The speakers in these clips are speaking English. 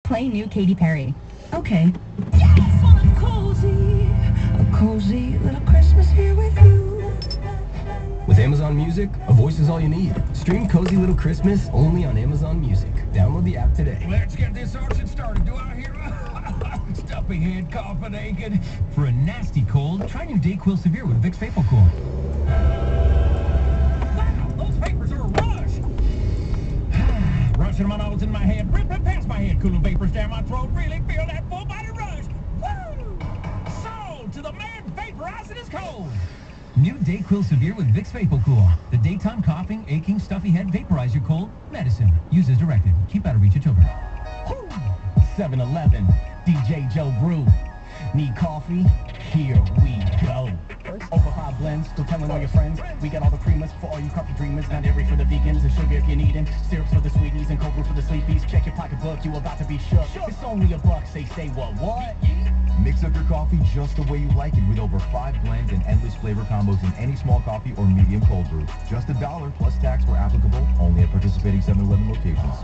Play new Katy Perry. Okay. Yes, on a cozy little Christmas here with you. With Amazon Music, a voice is all you need. Stream Cozy Little Christmas only on Amazon Music. Download the app today. Let's get this auction started. Do I hear stuffy head, coughing, aching? For a nasty cold, try new Dayquil Severe with Vicks VapoCool. Wow, those vapors are a rush. Rushing my nose in my head, ripping past my head, cooling vapors down my throat. Really feel that full body rush. Woo! Sold to the man vaporizing his cold. New Dayquil Severe with Vicks VapoCool. The daytime coughing, aching, stuffy head, vaporize your cold medicine. Use as directed. Keep out of reach of children. 7-Eleven, DJ Joe Brew. Need coffee? Here we go. Over hot blends, still telling all your friends. We got all the creamers for all you coffee dreamers. Not dairy for the vegans and sugar if you're needing. Syrups for the sweeties and cold brew for the sleepies. Check your pocketbook, you about to be shook. It's only $1. Say what? Mix up your coffee just the way you like it with over 5 blends and endless flavor combos in any small coffee or medium cold brew. Just $1 plus tax where applicable, only at participating 7-Eleven locations.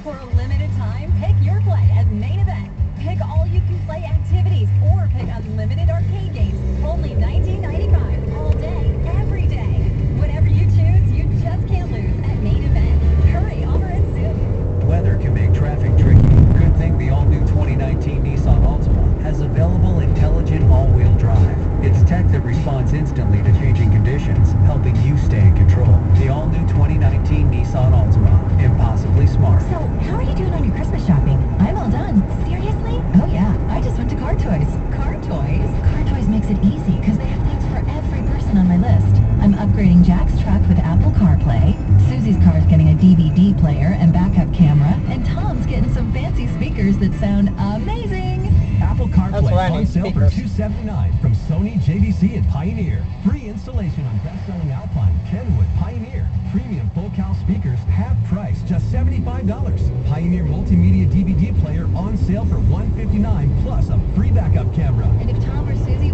For a limited time, pick your play at Main Event. Pick all-you-can-play activities or pick unlimited arcade games. Only $19.95 all day, every day. Whatever you choose, you just can't lose at Main Event. Hurry, offer ends soon. Weather can make traffic tricky. Good thing the all-new 2019 Nissan Altima has available intelligent all-wheel drive. It's tech that responds instantly to changing conditions, helping you stay in control. The all-new 2019 Nissan Altima. Impossibly smart. So, how are you doing on your Christmas shopping? I'm all done. Seriously? Oh yeah, I just went to Car Toys. Car Toys? Car Toys makes it easy because they have things for every person on my list. I'm upgrading Jack's truck with Apple CarPlay. Susie's car is getting a DVD player and backup camera. And Tom's getting some fancy speakers that sound amazing. Apple CarPlay on sale for $279 from Sony, JVC, and Pioneer. Free installation on best-selling Alpine, Kenwood, Pioneer. Premium full-cow speakers, half price, just $75. Pioneer multimedia DVD player on sale for $159 plus a free backup camera. And if Tom or Susie